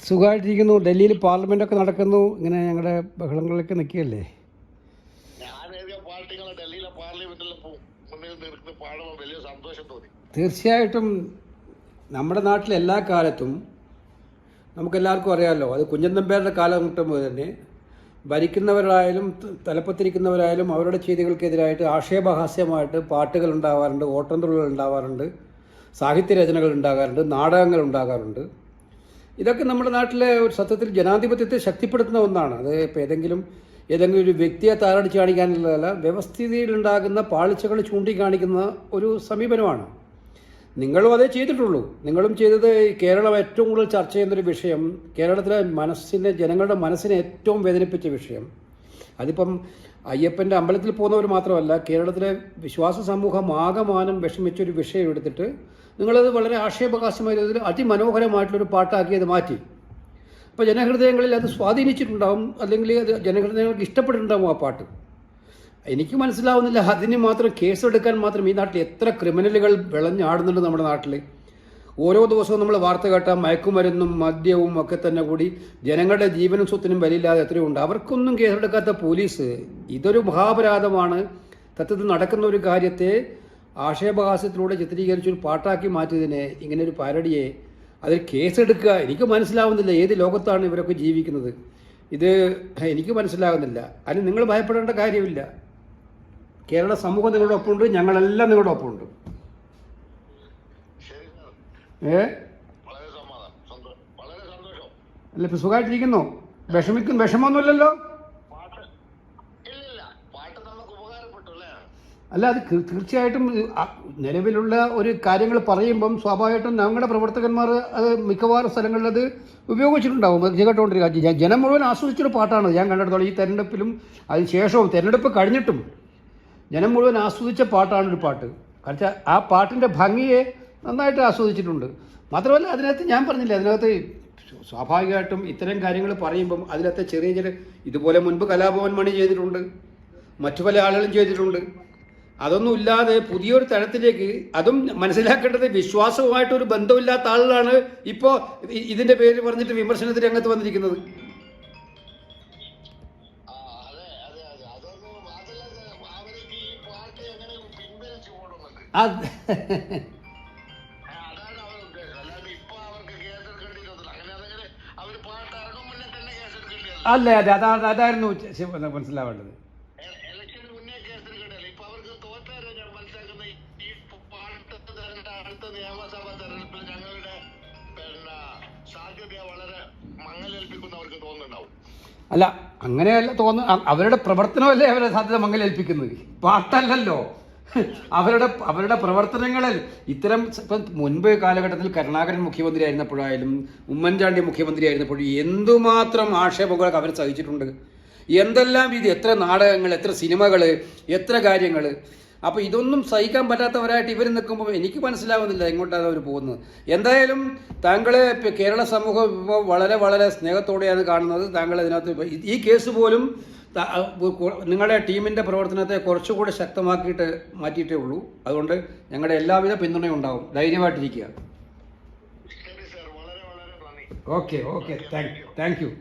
സുഖമായിട്ടിരിക്കുന്നു. ഡൽഹിയിൽ പാർലമെൻ്റൊക്കെ നടക്കുന്നു. ഇങ്ങനെ ഞങ്ങളുടെ ബഹളങ്ങളിലൊക്കെ നിൽക്കുകയല്ലേ. തീർച്ചയായിട്ടും നമ്മുടെ നാട്ടിൽ എല്ലാ കാലത്തും നമുക്കെല്ലാവർക്കും അറിയാമല്ലോ, അത് കുഞ്ഞൻ നമ്പ്യാരുടെ കാലം മുതൽ തന്നെ ഭരിക്കുന്നവരായാലും തലപ്പത്തിരിക്കുന്നവരായാലും അവരുടെ ചെയ്തികൾക്കെതിരായിട്ട് ആക്ഷേപഹാസ്യമായിട്ട് പാട്ടുകൾ ഉണ്ടാവാറുണ്ട്, ഓട്ടംതുള്ളൽ ഉണ്ടാവാറുണ്ട്, സാഹിത്യരചനകൾ ഉണ്ടാകാറുണ്ട്, നാടകങ്ങൾ ഉണ്ടാകാറുണ്ട്. ഇതൊക്കെ നമ്മുടെ നാട്ടിലെ ഒരു സത്യത്തിൽ ജനാധിപത്യത്തെ ശക്തിപ്പെടുത്തുന്ന ഒന്നാണ്. അത് ഇപ്പോൾ ഏതെങ്കിലും ഒരു വ്യക്തിയെ താരടിച്ച് കാണിക്കാനുള്ളതല്ല, വ്യവസ്ഥിതിയിലുണ്ടാകുന്ന പാളിച്ചകൾ ചൂണ്ടിക്കാണിക്കുന്ന ഒരു സമീപനമാണ്. നിങ്ങളും അതേ ചെയ്തിട്ടുള്ളൂ. നിങ്ങളും ചെയ്തത് കേരളം ഏറ്റവും കൂടുതൽ ചർച്ച ചെയ്യുന്നൊരു വിഷയം, കേരളത്തിലെ ജനങ്ങളുടെ മനസ്സിനെ ഏറ്റവും വേദനിപ്പിച്ച വിഷയം. അതിപ്പം അയ്യപ്പൻ്റെ അമ്പലത്തിൽ പോകുന്നവർ മാത്രമല്ല, കേരളത്തിലെ വിശ്വാസ സമൂഹം ആകമാനം വിഷമിച്ചൊരു വിഷയം എടുത്തിട്ട് നിങ്ങളത് വളരെ ആക്ഷേപഹാസ്യമായ രീതിയിൽ അതിമനോഹരമായിട്ടുള്ളൊരു പാട്ടാക്കിയത് മാറ്റി. അപ്പോൾ ജനഹൃദയങ്ങളിൽ അത് സ്വാധീനിച്ചിട്ടുണ്ടാവും, അല്ലെങ്കിൽ അത് ജനഹൃദയങ്ങൾക്ക് ഇഷ്ടപ്പെട്ടിട്ടുണ്ടാവും ആ പാട്ട്. എനിക്ക് മനസ്സിലാവുന്നില്ല, അതിന് മാത്രം കേസെടുക്കാൻ മാത്രം ഈ നാട്ടിൽ എത്ര ക്രിമിനലുകൾ വിളഞ്ഞാടുന്നുണ്ട് നമ്മുടെ നാട്ടിൽ. ഓരോ ദിവസവും നമ്മൾ വാർത്ത കേട്ടാൽ മയക്കുമരുന്നും മദ്യവും ഒക്കെ തന്നെ കൂടി ജനങ്ങളുടെ ജീവനും സ്വത്തിനും വിലയില്ലാതെ എത്രയുണ്ട്. അവർക്കൊന്നും കേസെടുക്കാത്ത പോലീസ്. ഇതൊരു മഹാപരാധമാണ്. തത്വത്തിൽ നടക്കുന്ന ഒരു കാര്യത്തെ ആക്ഷേപഹാസ്യത്തിലൂടെ ചിത്രീകരിച്ചൊരു പാട്ടാക്കി മാറ്റിയതിനെ, ഇങ്ങനെ ഒരു പാരഡിയെ അതിൽ കേസെടുക്കുക. എനിക്ക് മനസ്സിലാവുന്നില്ല ഏത് ലോകത്താണ് ഇവരൊക്കെ ജീവിക്കുന്നത്. ഇത് എനിക്ക് മനസ്സിലാകുന്നില്ല. അതിന് നിങ്ങൾ ഭയപ്പെടേണ്ട കാര്യമില്ല. കേരള സമൂഹം നിങ്ങളുടെ ഒപ്പമുണ്ട്, ഞങ്ങളെല്ലാം നിങ്ങളുടെ ഒപ്പമുണ്ട്. അല്ല, ഇപ്പം സുഖമായിട്ടിരിക്കുന്നു. വിഷമമൊന്നുമില്ലല്ലോ. അല്ല, അത് തീർച്ചയായിട്ടും നിലവിലുള്ള ഒരു കാര്യങ്ങൾ പറയുമ്പം സ്വാഭാവികമായിട്ടും ഞങ്ങളുടെ പ്രവർത്തകന്മാർ അത് മിക്കവാറും സ്ഥലങ്ങളിൽ അത് ഉപയോഗിച്ചിട്ടുണ്ടാവും. കേട്ടുകൊണ്ടിരിക്കുക ജനം മുഴുവൻ ആസ്വദിച്ചൊരു പാട്ടാണ് ഞാൻ കണ്ടിടത്തോളം. ഈ തെരഞ്ഞെടുപ്പിലും അതിന് ശേഷവും തെരഞ്ഞെടുപ്പ് കഴിഞ്ഞിട്ടും ജനം മുഴുവൻ ആസ്വദിച്ച പാട്ടാണൊരു പാട്ട്. കാരണം ആ പാട്ടിൻ്റെ ഭംഗിയെ നന്നായിട്ട് ആസ്വദിച്ചിട്ടുണ്ട്. മാത്രമല്ല, അതിനകത്ത് ഞാൻ പറഞ്ഞില്ല, അതിനകത്ത് സ്വാഭാവികമായിട്ടും ഇത്തരം കാര്യങ്ങൾ പറയുമ്പം അതിനകത്ത് ചെറിയ ഇതുപോലെ മുൻപ് കലാഭവൻ മണി ചെയ്തിട്ടുണ്ട്, മറ്റു പല ആളുകളും ചെയ്തിട്ടുണ്ട്. അതൊന്നും ഇല്ലാതെ പുതിയൊരു തരത്തിലേക്ക്, അതും മനസ്സിലാക്കേണ്ടത് വിശ്വാസവുമായിട്ടൊരു ബന്ധമില്ലാത്ത ആളുകളാണ് ഇപ്പോൾ ഇതിൻ്റെ പേര് പറഞ്ഞിട്ട് വിമർശനത്തിന് രംഗത്ത് വന്നിരിക്കുന്നത്. അല്ലേ, അതായിരുന്നു മനസ്സിലാവേണ്ടത്. അല്ല, അങ്ങനെയല്ല തോന്നുന്നു. അവരുടെ പ്രവർത്തനമല്ലേ അവരെ സാധ്യത മങ്ങലേൽപ്പിക്കുന്നത്, പാട്ടല്ലല്ലോ. അവരുടെ പ്രവർത്തനങ്ങളിൽ ഇത്തരം ഇപ്പം മുൻപ് കാലഘട്ടത്തിൽ കരുണാകരൻ മുഖ്യമന്ത്രി ആയിരുന്നപ്പോഴായാലും ഉമ്മൻചാണ്ടി മുഖ്യമന്ത്രി ആയിരുന്നപ്പോഴും എന്തുമാത്രം ആക്ഷേപങ്ങളൊക്കെ അവർ സഹിച്ചിട്ടുണ്ട്. എന്തെല്ലാം രീതി, എത്ര നാടകങ്ങൾ, എത്ര സിനിമകൾ, എത്ര കാര്യങ്ങൾ. അപ്പോൾ ഇതൊന്നും സഹിക്കാൻ പറ്റാത്തവരായിട്ട് ഇവർ നിൽക്കുമ്പോൾ എനിക്ക് മനസ്സിലാവുന്നില്ല എങ്ങോട്ടാണ് അവർ പോകുന്നത്. എന്തായാലും താങ്കളെ കേരള സമൂഹം ഇപ്പോൾ വളരെ വളരെ സ്നേഹത്തോടെയാണ് കാണുന്നത്. താങ്കൾ അതിനകത്ത് ഈ കേസ് പോലും നിങ്ങളുടെ ടീമിൻ്റെ പ്രവർത്തനത്തെ കുറച്ചുകൂടി ശക്തമാക്കിയിട്ട് മാറ്റിയിട്ടേ ഉള്ളൂ. അതുകൊണ്ട് ഞങ്ങളുടെ എല്ലാവിധ പിന്തുണയും ഉണ്ടാവും. ധൈര്യമായിട്ടിരിക്കുക. Okay, thank U.